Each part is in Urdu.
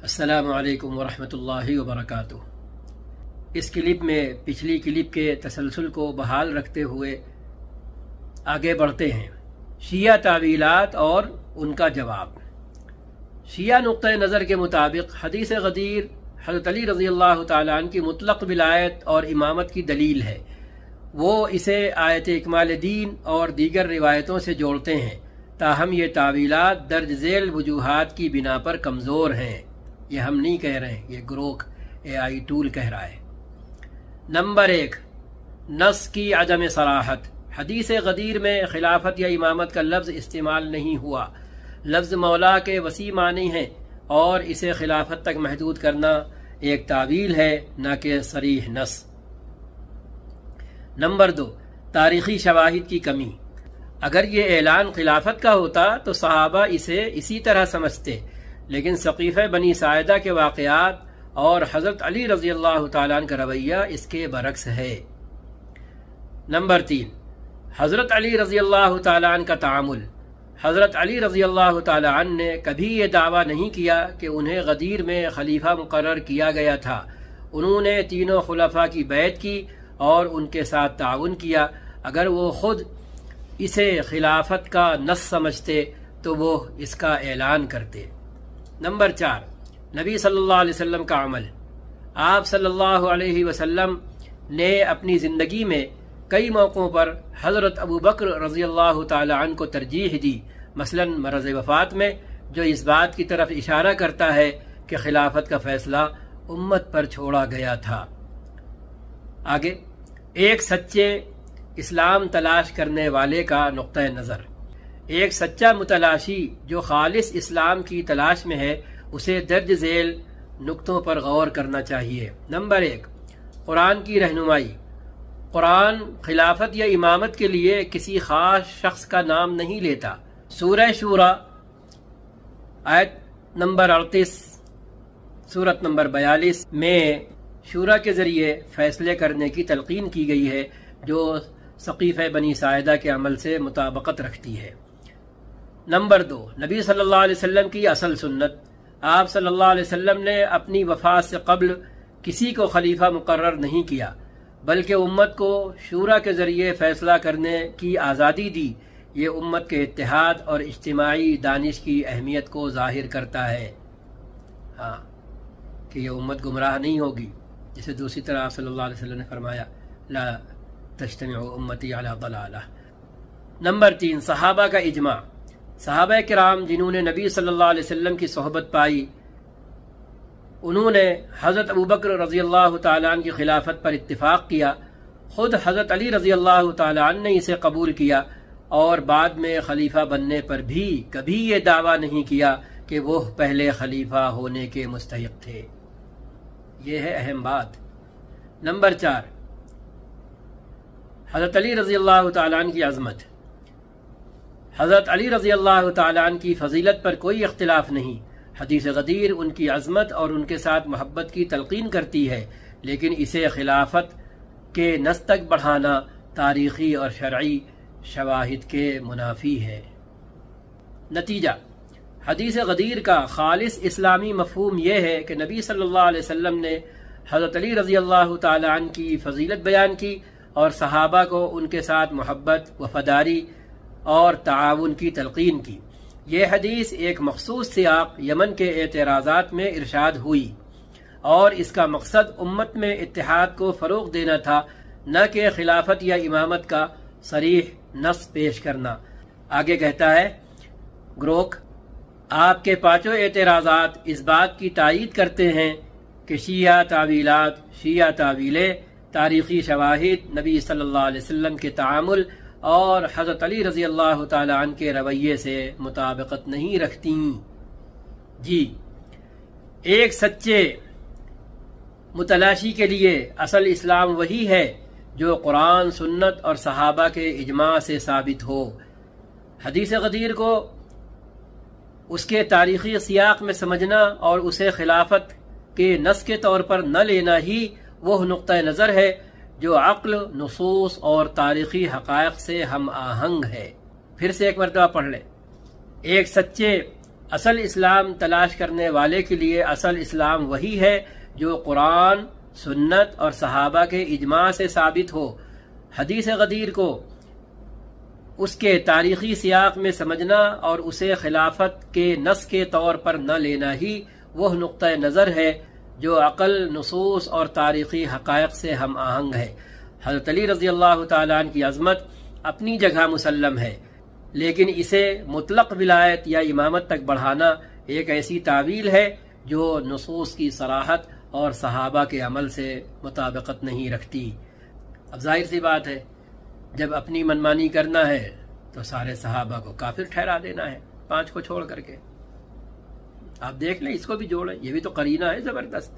السلام علیکم ورحمۃ اللہ وبرکاتہ۔ اس کلپ میں پچھلی کلپ کے تسلسل کو بحال رکھتے ہوئے آگے بڑھتے ہیں۔ شیعہ تعویلات اور ان کا جواب۔ شیعہ نقطۂ نظر کے مطابق حدیث غدیر حضرت علی رضی اللہ تعالیٰ عنہ کی مطلق ولایت اور امامت کی دلیل ہے۔ وہ اسے آیت اکمال دین اور دیگر روایتوں سے جوڑتے ہیں، تاہم یہ تعویلات درج ذیل وجوہات کی بنا پر کمزور ہیں۔ یہ ہم نہیں کہہ رہے ہیں، یہ گروک AI ٹول کہہ رہا ہے۔ نمبر 1، نص کی عدم صراحت۔ حدیث غدیر میں خلافت یا امامت کا لفظ استعمال نہیں ہوا۔ لفظ مولا کے وسیع معنی ہیں اور اسے خلافت تک محدود کرنا ایک تعویل ہے، نہ کہ صریح نص۔ نمبر 2، تاریخی شواہد کی کمی۔ اگر یہ اعلان خلافت کا ہوتا تو صحابہ اسے اسی طرح سمجھتے، لیکن سقیفہ بنی ساعدہ کے واقعات اور حضرت علی رضی اللہ تعالیٰ عنہ کا رویہ اس کے برعکس ہے۔ نمبر 3، حضرت علی رضی اللہ تعالیٰ عنہ کا تعامل۔ حضرت علی رضی اللہ تعالیٰ عنہ نے کبھی یہ دعویٰ نہیں کیا کہ انہیں غدیر میں خلیفہ مقرر کیا گیا تھا۔ انہوں نے تینوں خلفاء کی بیعت کی اور ان کے ساتھ تعاون کیا۔ اگر وہ خود اسے خلافت کا نص سمجھتے تو وہ اس کا اعلان کرتے۔ نمبر 4، نبی صلی اللہ علیہ وسلم کا عمل۔ آپ صلی اللہ علیہ وسلم نے اپنی زندگی میں کئی موقعوں پر حضرت ابو بکر رضی اللہ تعالی عنہ کو ترجیح دی، مثلا مرض وفات میں، جو اس بات کی طرف اشارہ کرتا ہے کہ خلافت کا فیصلہ امت پر چھوڑا گیا تھا۔ آگے، ایک سچے اسلام تلاش کرنے والے کا نقطۂ نظر۔ ایک سچا متلاشی جو خالص اسلام کی تلاش میں ہے، اسے درج ذیل نقطوں پر غور کرنا چاہیے۔ نمبر 1، قرآن کی رہنمائی۔ قرآن خلافت یا امامت کے لیے کسی خاص شخص کا نام نہیں لیتا۔ سورہ شورى آیت نمبر 38، سورت نمبر 42 میں شورا کے ذریعے فیصلے کرنے کی تلقین کی گئی ہے، جو سقیفہ بنی ساعدہ کے عمل سے مطابقت رکھتی ہے۔ نمبر 2، نبی صلی اللہ علیہ وسلم کی اصل سنت۔ آپ صلی اللہ علیہ وسلم نے اپنی وفات سے قبل کسی کو خلیفہ مقرر نہیں کیا، بلکہ امت کو شورا کے ذریعے فیصلہ کرنے کی آزادی دی۔ یہ امت کے اتحاد اور اجتماعی دانش کی اہمیت کو ظاہر کرتا ہے، کہ یہ امت گمراہ نہیں ہوگی، جسے دوسری طرح آپ صلی اللہ علیہ وسلم نے فرمایا لا تجتمع امتی علی ضلالہ۔ نمبر 3، صحابہ کا اجماع۔ صحابہ کرام جنہوں نے نبی صلی اللہ علیہ وسلم کی صحبت پائی، انہوں نے حضرت ابو بکر رضی اللہ تعالیٰ عنہ کی خلافت پر اتفاق کیا۔ خود حضرت علی رضی اللہ تعالیٰ عنہ نے اسے قبول کیا اور بعد میں خلیفہ بننے پر بھی کبھی یہ دعویٰ نہیں کیا کہ وہ پہلے خلیفہ ہونے کے مستحق تھے۔ یہ ہے اہم بات۔ نمبر 4، حضرت علی رضی اللہ تعالیٰ عنہ کی عظمت۔ حضرت علی رضی اللہ تعالیٰ عنہ کی فضیلت پر کوئی اختلاف نہیں۔ حدیث غدیر ان کی عظمت اور ان کے ساتھ محبت کی تلقین کرتی ہے، لیکن اسے خلافت کے نص تک بڑھانا تاریخی اور شرعی شواہد کے منافی ہے۔ نتیجہ، حدیث غدیر کا خالص اسلامی مفہوم یہ ہے کہ نبی صلی اللہ علیہ وسلم نے حضرت علی رضی اللہ تعالی عنہ کی فضیلت بیان کی اور صحابہ کو ان کے ساتھ محبت، وفاداری اور تعاون کی تلقین کی۔ یہ حدیث ایک مخصوص سیاق یمن کے اعتراضات میں ارشاد ہوئی اور اس کا مقصد امت میں اتحاد کو فروغ دینا تھا، نہ کہ خلافت یا امامت کا صریح نص پیش کرنا۔ آگے کہتا ہے گروک، آپ کے پانچوں اعتراضات اس بات کی تائید کرتے ہیں کہ شیعہ تعویلات، شیعہ تعویلیں تاریخی شواہد، نبی صلی اللہ علیہ وسلم کے تعامل اور حضرت علی رضی اللہ تعالی عنہ کے رویے سے مطابقت نہیں رکھتی۔ جی، ایک سچے متلاشی کے لیے اصل اسلام وہی ہے جو قرآن، سنت اور صحابہ کے اجماع سے ثابت ہو۔ حدیث غدیر کو اس کے تاریخی سیاق میں سمجھنا اور اسے خلافت کے نص کے طور پر نہ لینا ہی وہ نقطۂ نظر ہے جو عقل، نصوص اور تاریخی حقائق سے ہم آہنگ ہے۔ پھر سے ایک مرتبہ پڑھ لیں۔ ایک سچے اصل اسلام تلاش کرنے والے کے لیے اصل اسلام وہی ہے جو قرآن، سنت اور صحابہ کے اجماع سے ثابت ہو۔ حدیث غدیر کو اس کے تاریخی سیاق میں سمجھنا اور اسے خلافت کے نص کے طور پر نہ لینا ہی وہ نقطہ نظر ہے جو عقل، نصوص اور تاریخی حقائق سے ہم آہنگ ہے۔ حضرت علی رضی اللہ تعالیٰ عنہ کی عظمت اپنی جگہ مسلم ہے، لیکن اسے مطلق ولایت یا امامت تک بڑھانا ایک ایسی تعویل ہے جو نصوص کی صراحت اور صحابہ کے عمل سے مطابقت نہیں رکھتی۔ اب ظاہر سی بات ہے، جب اپنی منمانی کرنا ہے تو سارے صحابہ کو کافر ٹھہرا دینا ہے، 5 کو چھوڑ کر کے۔ آپ دیکھ لیں، اس کو بھی جوڑیں، یہ بھی تو قرینہ ہے زبردست،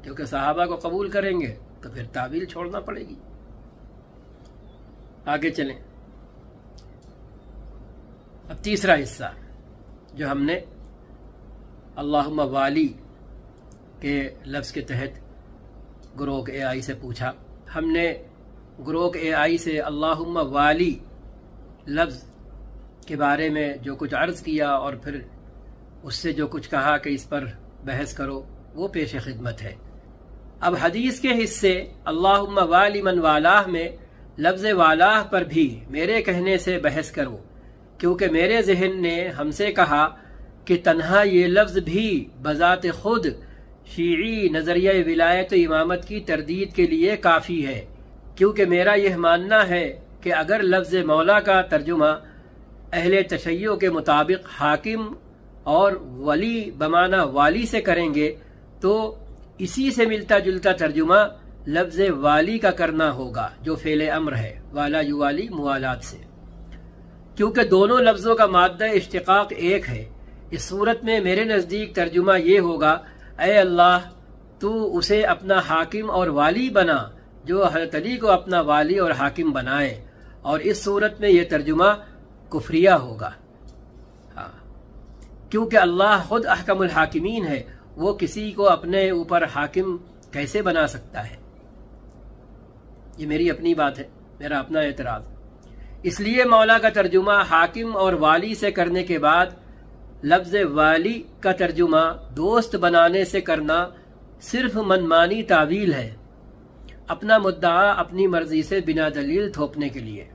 کیونکہ صحابہ کو قبول کریں گے تو پھر تعویل چھوڑنا پڑے گی۔ آگے چلیں، اب تیسرا حصہ جو ہم نے اللہم والی کے لفظ کے تحت گروہ اے آئی سے پوچھا۔ ہم نے گروہ اے آئی سے اللہم والی لفظ کے بارے میں جو کچھ عرض کیا اور پھر اس سے جو کچھ کہا کہ اس پر بحث کرو، وہ پیش خدمت ہے۔ اب حدیث کے حصے اللہم والی من والاہ میں لفظ والاہ پر بھی میرے کہنے سے بحث کرو، کیونکہ میرے ذہن نے ہم سے کہا کہ تنہا یہ لفظ بھی بذات خود شیعی نظریہ ولایت و امامت کی تردید کے لیے کافی ہے، کیونکہ میرا یہ ماننا ہے کہ اگر لفظ مولا کا ترجمہ اہل تشیع کے مطابق حاکم اور ولی بمعنی والی سے کریں گے تو اسی سے ملتا جلتا ترجمہ لفظ والی کا کرنا ہوگا جو فعل امر ہے، والا یوالی موالات سے، کیونکہ دونوں لفظوں کا مادہ اشتقاق ایک ہے۔ اس صورت میں میرے نزدیک ترجمہ یہ ہوگا، اے اللہ تو اسے اپنا حاکم اور والی بنا جو حضرت علی کو اپنا والی اور حاکم بنائے، اور اس صورت میں یہ ترجمہ کفریہ ہوگا، کیونکہ اللہ خود احکم الحاکمین ہے، وہ کسی کو اپنے اوپر حاکم کیسے بنا سکتا ہے؟ یہ میری اپنی بات ہے، میرا اپنا اعتراض۔ اس لیے مولا کا ترجمہ حاکم اور والی سے کرنے کے بعد لفظ والی کا ترجمہ دوست بنانے سے کرنا صرف منمانی تعویل ہے، اپنا مدعا اپنی مرضی سے بنا دلیل تھوپنے کے لیے۔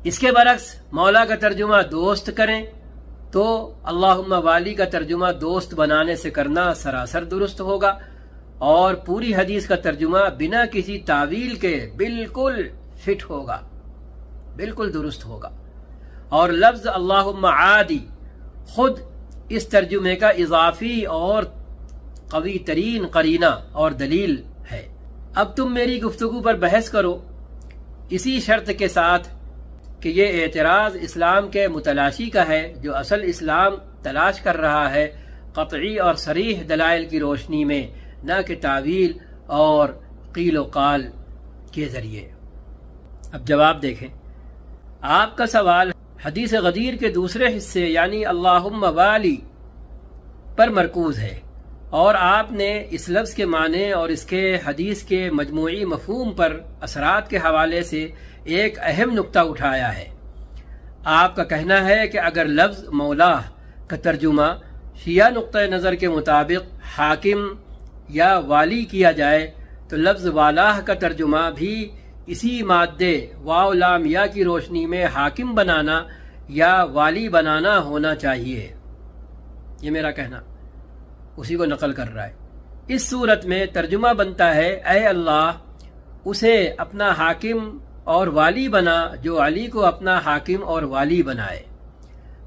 اس کے برعکس مولا کا ترجمہ دوست کریں تو اللہم والی کا ترجمہ دوست بنانے سے کرنا سراسر درست ہوگا، اور پوری حدیث کا ترجمہ بنا کسی تعویل کے بالکل فٹ ہوگا، بالکل درست ہوگا۔ اور لفظ اللہم عادی خود اس ترجمے کا اضافی اور قوی ترین قرینہ اور دلیل ہے۔ اب تم میری گفتگو پر بحث کرو، اسی شرط کے ساتھ کہ یہ اعتراض اسلام کے متلاشی کا ہے جو اصل اسلام تلاش کر رہا ہے، قطعی اور صریح دلائل کی روشنی میں، نہ کہ تعویل اور قیل و قال کے ذریعے۔ اب جواب دیکھیں، آپ کا سوال حدیث غدیر کے دوسرے حصے یعنی اللہم والی پر مرکوز ہے، اور آپ نے اس لفظ کے معنی اور اس کے حدیث کے مجموعی مفہوم پر اثرات کے حوالے سے ایک اہم نقطہ اٹھایا ہے۔ آپ کا کہنا ہے کہ اگر لفظ مولا کا ترجمہ شیعہ نقطہ نظر کے مطابق حاکم یا والی کیا جائے تو لفظ والاہ کا ترجمہ بھی اسی مادے واو لام یا کی روشنی میں حاکم بنانا یا والی بنانا ہونا چاہیے۔ یہ میرا کہنا اسی کو نقل کر رہا ہے۔ اس صورت میں ترجمہ بنتا ہے، اے اللہ اسے اپنا حاکم اور والی بنا جو علی کو اپنا حاکم اور والی بنائے،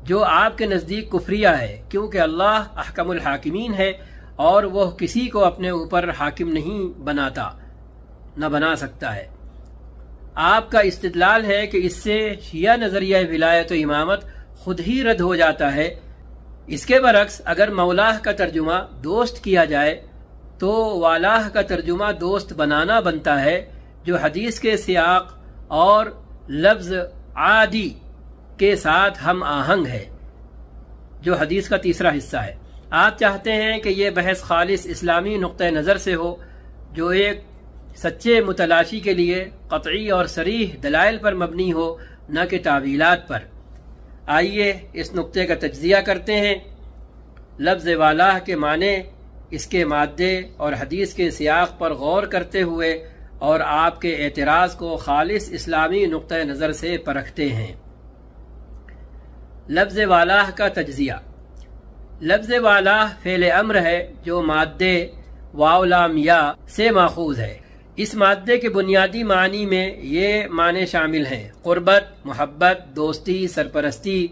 جو آپ کے نزدیک کفریہ ہے، کیونکہ اللہ احکم الحاکمین ہے اور وہ کسی کو اپنے اوپر حاکم نہیں بناتا، نہ بنا سکتا ہے۔ آپ کا استدلال ہے کہ اس سے شیعہ نظریہ ولایت و امامت خود ہی رد ہو جاتا ہے۔ اس کے برعکس اگر مولاہ کا ترجمہ دوست کیا جائے تو والاہ کا ترجمہ دوست بنانا بنتا ہے، جو حدیث کے سیاق اور لفظ عادی کے ساتھ ہم آہنگ ہے، جو حدیث کا تیسرا حصہ ہے۔ آپ چاہتے ہیں کہ یہ بحث خالص اسلامی نقطہ نظر سے ہو، جو ایک سچے متلاشی کے لیے قطعی اور صریح دلائل پر مبنی ہو، نہ کہ تعویلات پر۔ آئیے اس نقطے کا تجزیہ کرتے ہیں۔ لفظ والہ کے معنی، اس کے مادے اور حدیث کے سیاق پر غور کرتے ہوئے اور آپ کے اعتراض کو خالص اسلامی نقطہ نظر سے پرکھتے ہیں۔ لفظ والہ کا تجزیہ۔ لفظ والہ فعل امر ہے جو مادے واو لام یا سے ماخوذ ہے۔ اس مادے کے بنیادی معنی میں یہ معنی شامل ہیں: قربت، محبت، دوستی، سرپرستی،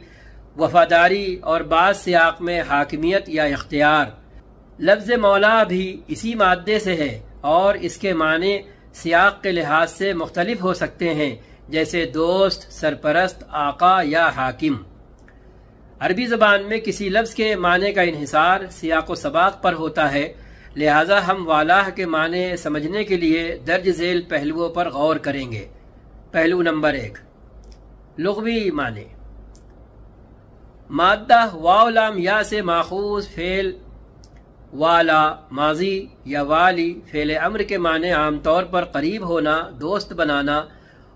وفاداری اور بعض سیاق میں حاکمیت یا اختیار۔ لفظ مولا بھی اسی مادے سے ہے اور اس کے معنی سیاق کے لحاظ سے مختلف ہو سکتے ہیں، جیسے دوست، سرپرست، آقا یا حاکم۔ عربی زبان میں کسی لفظ کے معنی کا انحصار سیاق و سباق پر ہوتا ہے، لہذا ہم والہ کے معنی سمجھنے کے لیے درج ذیل پہلوؤں پر غور کریں گے۔ پہلو نمبر 1، لغوی معنی۔ مادہ واو لام یا سے ماخوذ فعل والا ماضی یا والی فعل امر کے معنی عام طور پر قریب ہونا، دوست بنانا،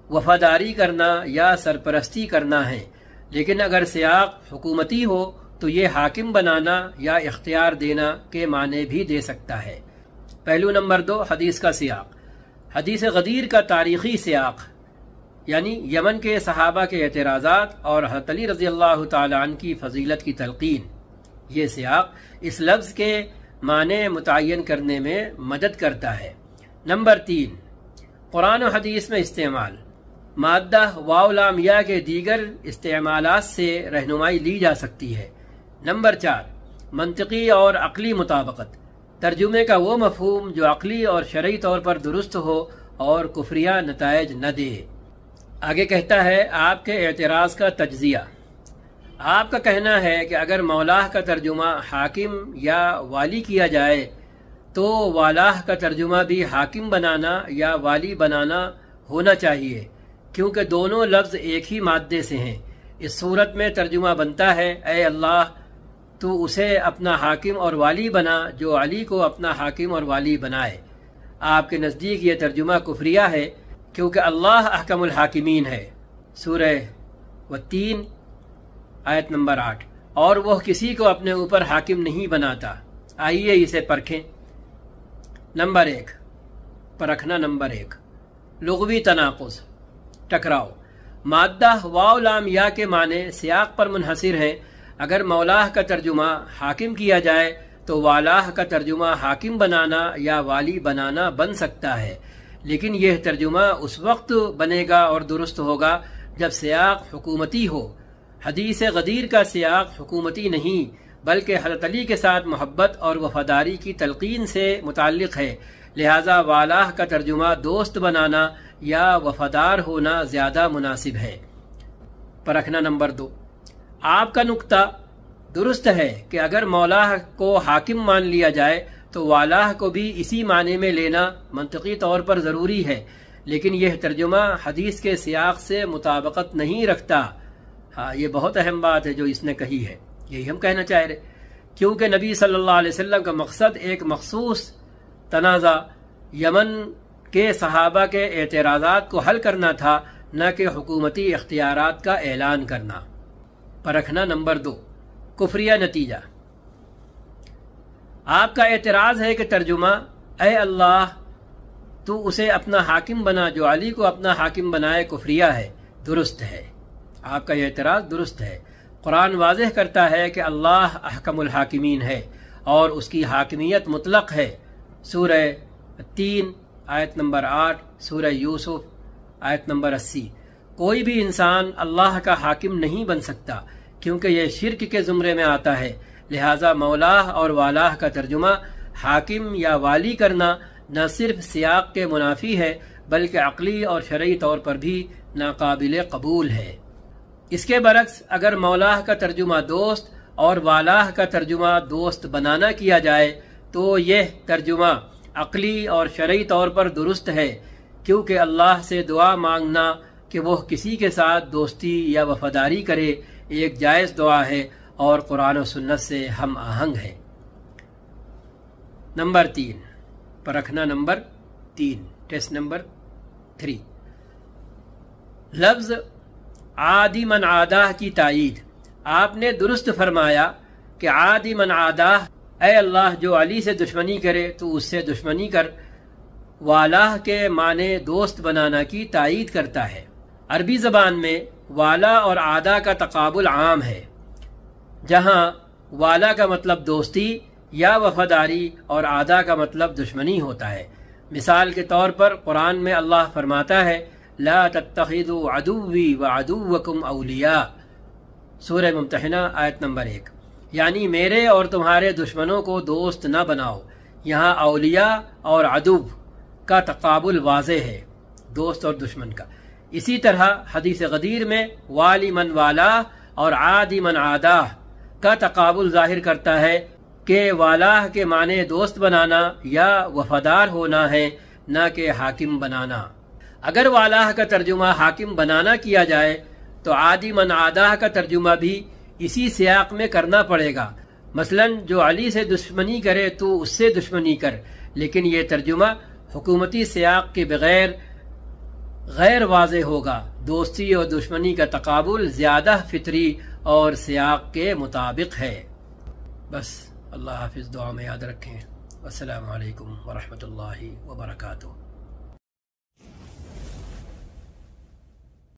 وفاداری کرنا یا سرپرستی کرنا ہے، لیکن اگر سیاق حکومتی ہو تو یہ حاکم بنانا یا اختیار دینا کے معنی بھی دے سکتا ہے۔ پہلو نمبر 2، حدیث کا سیاق۔ حدیث غدیر کا تاریخی سیاق، یعنی یمن کے صحابہ کے اعتراضات اور حضرت علی رضی اللہ تعالیٰ عنہ کی فضیلت کی تلقین۔ یہ سیاق اس لفظ کے معنی متعین کرنے میں مدد کرتا ہے۔ نمبر 3، قرآن و حدیث میں استعمال۔ مادہ واو لام یا کے دیگر استعمالات سے رہنمائی لی جا سکتی ہے۔ نمبر 4، منطقی اور عقلی مطابقت۔ ترجمے کا وہ مفہوم جو عقلی اور شرعی طور پر درست ہو اور کفریہ نتائج نہ دے۔ آگے کہتا ہے آپ کے اعتراض کا تجزیہ۔ آپ کا کہنا ہے کہ اگر مولاہ کا ترجمہ حاکم یا والی کیا جائے تو والاہ کا ترجمہ بھی حاکم بنانا یا والی بنانا ہونا چاہیے، کیونکہ دونوں لفظ ایک ہی مادے سے ہیں۔ اس صورت میں ترجمہ بنتا ہے: اے اللہ تو اسے اپنا حاکم اور والی بنا جو علی کو اپنا حاکم اور والی بنائے۔ آپ کے نزدیک یہ ترجمہ کفریہ ہے کیونکہ اللہ احکم الحاکمین ہے، سورہ والتین آیت نمبر 8، اور وہ کسی کو اپنے اوپر حاکم نہیں بناتا۔ آئیے اسے پرکھیں۔ نمبر 1، پرکھنا نمبر 1، لغوی تناقض، ٹکراؤ۔ مادہ واو لام یا کے معنی سیاق پر منحصر ہیں۔ اگر مولاہ کا ترجمہ حاکم کیا جائے تو والاہ کا ترجمہ حاکم بنانا یا والی بنانا بن سکتا ہے، لیکن یہ ترجمہ اس وقت بنے گا اور درست ہوگا جب سیاق حکومتی ہو۔ حدیث غدیر کا سیاق حکومتی نہیں بلکہ حضرت علی کے ساتھ محبت اور وفاداری کی تلقین سے متعلق ہے، لہذا والاہ کا ترجمہ دوست بنانا یا وفادار ہونا زیادہ مناسب ہے۔ پرکھنا نمبر 2، آپ کا نقطہ درست ہے کہ اگر مولاہ کو حاکم مان لیا جائے تو والاہ کو بھی اسی معنی میں لینا منطقی طور پر ضروری ہے، لیکن یہ ترجمہ حدیث کے سیاق سے مطابقت نہیں رکھتا۔ ہاں، یہ بہت اہم بات ہے جو اس نے کہی ہے، یہی ہم کہنا چاہ رہے، کیونکہ نبی صلی اللہ علیہ وسلم کا مقصد ایک مخصوص تنازع یمن کے صحابہ کے اعتراضات کو حل کرنا تھا، نہ کہ حکومتی اختیارات کا اعلان کرنا۔ پرکھنا نمبر 2، کفریہ نتیجہ۔ آپ کا اعتراض ہے کہ ترجمہ اے اللہ تو اسے اپنا حاکم بنا جو علی کو اپنا حاکم بنائے کفریہ ہے، درست ہے۔ آپ کا یہ اعتراض درست ہے۔ قرآن واضح کرتا ہے کہ اللہ احکم الحاکمین ہے اور اس کی حاکمیت مطلق ہے، سورہ 3 آیت نمبر 8، سورہ یوسف آیت نمبر 80۔ کوئی بھی انسان اللہ کا حاکم نہیں بن سکتا کیونکہ یہ شرک کے زمرے میں آتا ہے، لہٰذا مولاہ اور والاہ کا ترجمہ حاکم یا والی کرنا نہ صرف سیاق کے منافی ہے بلکہ عقلی اور شرعی طور پر بھی ناقابل قبول ہے۔ اس کے برعکس اگر مولاہ کا ترجمہ دوست اور والاہ کا ترجمہ دوست بنانا کیا جائے تو یہ ترجمہ عقلی اور شرعی طور پر درست ہے، کیونکہ اللہ سے دعا مانگنا کہ وہ کسی کے ساتھ دوستی یا وفاداری کرے ایک جائز دعا ہے اور قرآن و سنت سے ہم آہنگ ہے۔ نمبر 3، پرکھنا نمبر 3، ٹیسٹ نمبر 3، لفظ عادی من عادہ کی تائید۔ آپ نے درست فرمایا کہ عادی من عاداہ، اے اللہ جو علی سے دشمنی کرے تو اس سے دشمنی کر، والاہ کے معنی دوست بنانا کی تائید کرتا ہے۔ عربی زبان میں والا اور عادا کا تقابل عام ہے، جہاں والا کا مطلب دوستی یا وفاداری اور عادا کا مطلب دشمنی ہوتا ہے۔ مثال کے طور پر قرآن میں اللہ فرماتا ہے لا تتخذوا عدوی وعدوکم اولیاء، سورہ ممتحنہ آیت نمبر 1، یعنی میرے اور تمہارے دشمنوں کو دوست نہ بناؤ۔ یہاں اولیاء اور عدو کا تقابل واضح ہے، دوست اور دشمن کا۔ اسی طرح حدیث غدیر میں والی من والا اور عادی من عاداہ کا تقابل ظاہر کرتا ہے کہ والاہ کے معنی دوست بنانا یا وفادار ہونا ہے، نہ کہ حاکم بنانا۔ اگر والاہ کا ترجمہ حاکم بنانا کیا جائے تو عادی من عاداہ کا ترجمہ بھی اسی سیاق میں کرنا پڑے گا۔ مثلا جو علی سے دشمنی کرے تو اس سے دشمنی کر، لیکن یہ ترجمہ حکومتی سیاق کے بغیر غیر واضح ہوگا۔ دوستی اور دشمنی کا تقابل زیادہ فطری اور سیاق کے مطابق ہے۔ بس اللہ حافظ، دعا میں یاد رکھیں۔ السلام علیکم ورحمۃ اللہ وبرکاتہ۔